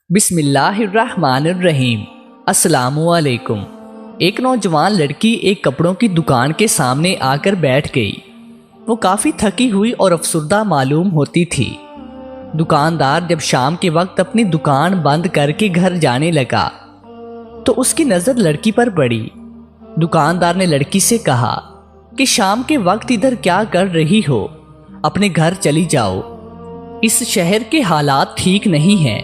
بسم اللہ الرحمن الرحیم۔ السلام علیکم۔ ایک نوجوان لڑکی ایک کپڑوں کی دکان کے سامنے آ کر بیٹھ گئی۔ وہ کافی تھکی ہوئی اور افسردہ معلوم ہوتی تھی۔ دکاندار جب شام کے وقت اپنی دکان بند کر کے گھر جانے لگا تو اس کی نظر لڑکی پر پڑی۔ دکاندار نے لڑکی سے کہا کہ شام کے وقت ادھر کیا کر رہی ہو؟ اپنے گھر چلی جاؤ۔ اس شہر کے حالات ٹھیک نہیں ہیں،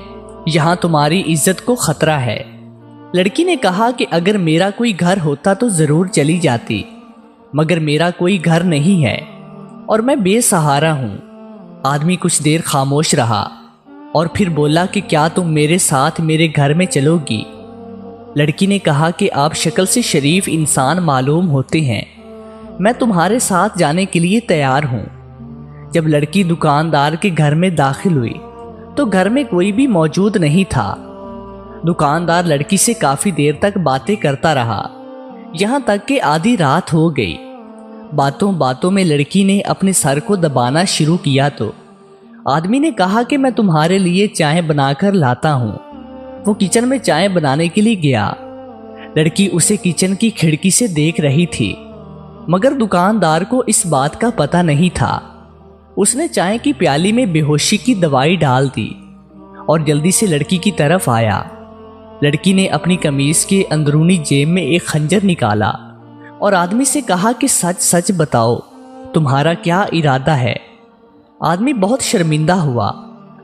یہاں تمہاری عزت کو خطرہ ہے۔ لڑکی نے کہا کہ اگر میرا کوئی گھر ہوتا تو ضرور چلی جاتی، مگر میرا کوئی گھر نہیں ہے اور میں بے سہارا ہوں۔ آدمی کچھ دیر خاموش رہا اور پھر بولا کہ کیا تم میرے ساتھ میرے گھر میں چلو گی؟ لڑکی نے کہا کہ آپ شکل سے شریف انسان معلوم ہوتے ہیں، میں تمہارے ساتھ جانے کے لیے تیار ہوں۔ جب لڑکی دکاندار کے گھر میں داخل ہوئی تو گھر میں کوئی بھی موجود نہیں تھا۔ دکاندار لڑکی سے کافی دیر تک باتیں کرتا رہا، یہاں تک کہ آدھی رات ہو گئی۔ باتوں باتوں میں لڑکی نے اپنے سر کو دبانا شروع کیا تو آدمی نے کہا کہ میں تمہارے لیے چائے بنا کر لاتا ہوں۔ وہ کچن میں چائے بنانے کے لیے گیا۔ لڑکی اسے کچن کی کھڑکی سے دیکھ رہی تھی، مگر دکاندار کو اس بات کا پتہ نہیں تھا۔ اس نے چائے کی پیالی میں بے ہوشی کی دوائی ڈال دی اور جلدی سے لڑکی کی طرف آیا۔ لڑکی نے اپنی قمیض کے اندرونی جیب میں ایک خنجر نکالا اور آدمی سے کہا کہ سچ سچ بتاؤ، تمہارا کیا ارادہ ہے؟ آدمی بہت شرمندہ ہوا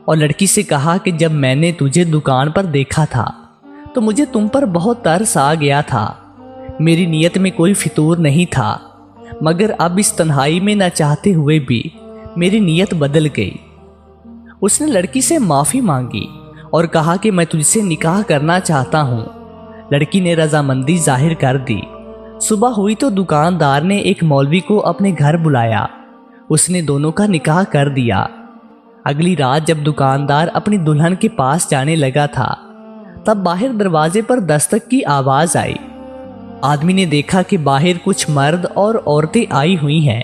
اور لڑکی سے کہا کہ جب میں نے تجھے دکان پر دیکھا تھا تو مجھے تم پر بہت ترس آ گیا تھا۔ میری نیت میں کوئی فطور نہیں تھا، مگر اب اس تنہائی میں نہ چاہتے ہوئے بھی میری نیت بدل گئی۔ اس نے لڑکی سے معافی مانگی اور کہا کہ میں تجھ سے نکاح کرنا چاہتا ہوں۔ لڑکی نے رضامندی ظاہر کر دی۔ صبح ہوئی تو دکاندار نے ایک مولوی کو اپنے گھر بلایا۔ اس نے دونوں کا نکاح کر دیا۔ اگلی رات جب دکاندار اپنی دلہن کے پاس جانے لگا تھا تب باہر دروازے پر دستک کی آواز آئی۔ آدمی نے دیکھا کہ باہر کچھ مرد اور عورتیں آئی ہوئی ہیں۔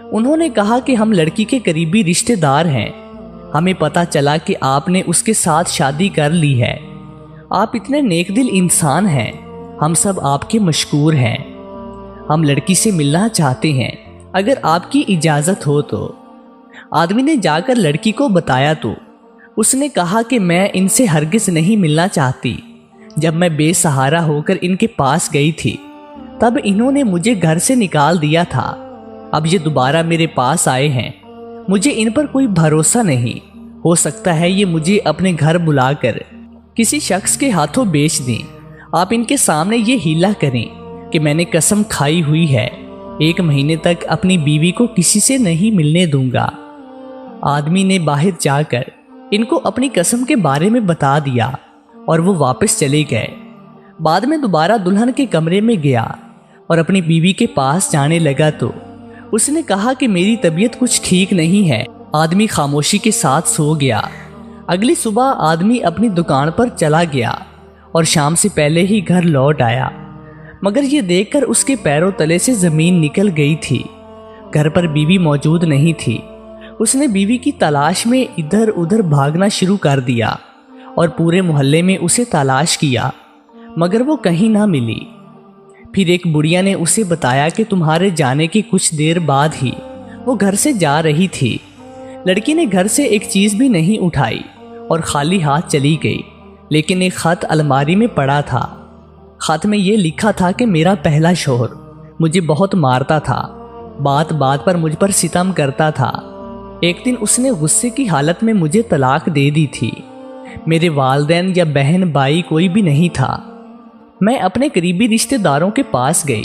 انہوں نے کہا کہ ہم لڑکی کے قریبی رشتہ دار ہیں، ہمیں پتہ چلا کہ آپ نے اس کے ساتھ شادی کر لی ہے۔ آپ اتنے نیک دل انسان ہیں، ہم سب آپ کے مشکور ہیں۔ ہم لڑکی سے ملنا چاہتے ہیں، اگر آپ کی اجازت ہو تو۔ آدمی نے جا کر لڑکی کو بتایا تو اس نے کہا کہ میں ان سے ہرگز نہیں ملنا چاہتی۔ جب میں بے سہارا ہو کر ان کے پاس گئی تھی تب انہوں نے مجھے گھر سے نکال دیا تھا۔ اب یہ دوبارہ میرے پاس آئے ہیں، مجھے ان پر کوئی بھروسہ نہیں۔ ہو سکتا ہے یہ مجھے اپنے گھر بلا کر کسی شخص کے ہاتھوں بیچ دیں۔ آپ ان کے سامنے یہ ہیلا کریں کہ میں نے قسم کھائی ہوئی ہے 1 مہینے تک اپنی بیوی کو کسی سے نہیں ملنے دوں گا۔ آدمی نے باہر جا کر ان کو اپنی قسم کے بارے میں بتا دیا اور وہ واپس چلے گئے۔ بعد میں دوبارہ دلہن کے کمرے میں گیا اور اپنی بیوی کے پاس جانے لگا تو اس نے کہا کہ میری طبیعت کچھ ٹھیک نہیں ہے۔ آدمی خاموشی کے ساتھ سو گیا۔ اگلی صبح آدمی اپنی دکان پر چلا گیا اور شام سے پہلے ہی گھر لوٹ آیا، مگر یہ دیکھ کر اس کے پیروں تلے سے زمین نکل گئی تھی۔ گھر پر بیوی موجود نہیں تھی۔ اس نے بیوی کی تلاش میں ادھر ادھر بھاگنا شروع کر دیا اور پورے محلے میں اسے تلاش کیا، مگر وہ کہیں نہ ملی۔ پھر ایک بڑھیا نے اسے بتایا کہ تمہارے جانے کی کچھ دیر بعد ہی وہ گھر سے جا رہی تھی۔ لڑکی نے گھر سے ایک چیز بھی نہیں اٹھائی اور خالی ہاتھ چلی گئی، لیکن ایک خط الماری میں پڑا تھا۔ خط میں یہ لکھا تھا کہ میرا پہلا شوہر مجھے بہت مارتا تھا، بات بات پر مجھ پر ستم کرتا تھا۔ ایک دن اس نے غصے کی حالت میں مجھے طلاق دے دی تھی۔ میرے والدین یا بہن بھائی کوئی بھی نہیں تھا۔ میں اپنے قریبی رشتہ داروں کے پاس گئی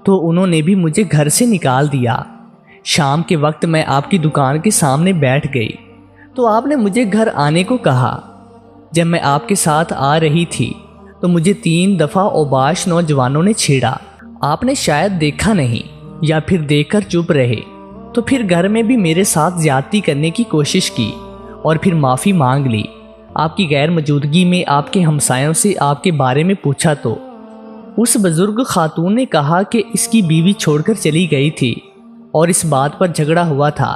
تو انہوں نے بھی مجھے گھر سے نکال دیا۔ شام کے وقت میں آپ کی دکان کے سامنے بیٹھ گئی تو آپ نے مجھے گھر آنے کو کہا۔ جب میں آپ کے ساتھ آ رہی تھی تو مجھے 3 دفعہ اوباش نوجوانوں نے چھیڑا۔ آپ نے شاید دیکھا نہیں یا پھر دیکھ کر چپ رہے، تو پھر گھر میں بھی میرے ساتھ زیادتی کرنے کی کوشش کی اور پھر معافی مانگ لی۔ آپ کی غیر موجودگی میں آپ کے ہمسایوں سے آپ کے بارے میں پوچھا تو اس بزرگ خاتون نے کہا کہ اس کی بیوی چھوڑ کر چلی گئی تھی اور اس بات پر جھگڑا ہوا تھا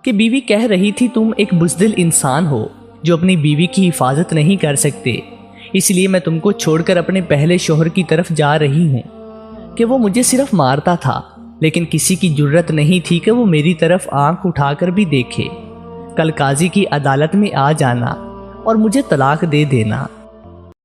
کہ بیوی کہہ رہی تھی تم ایک بزدل انسان ہو، جو اپنی بیوی کی حفاظت نہیں کر سکتے، اس لیے میں تم کو چھوڑ کر اپنے پہلے شوہر کی طرف جا رہی ہوں کہ وہ مجھے صرف مارتا تھا، لیکن کسی کی جرت نہیں تھی کہ وہ میری طرف آنکھ اٹھا کر بھی دیکھے۔ کل قاضی کی عدالت میں آ جانا اور مجھے طلاق دے دینا۔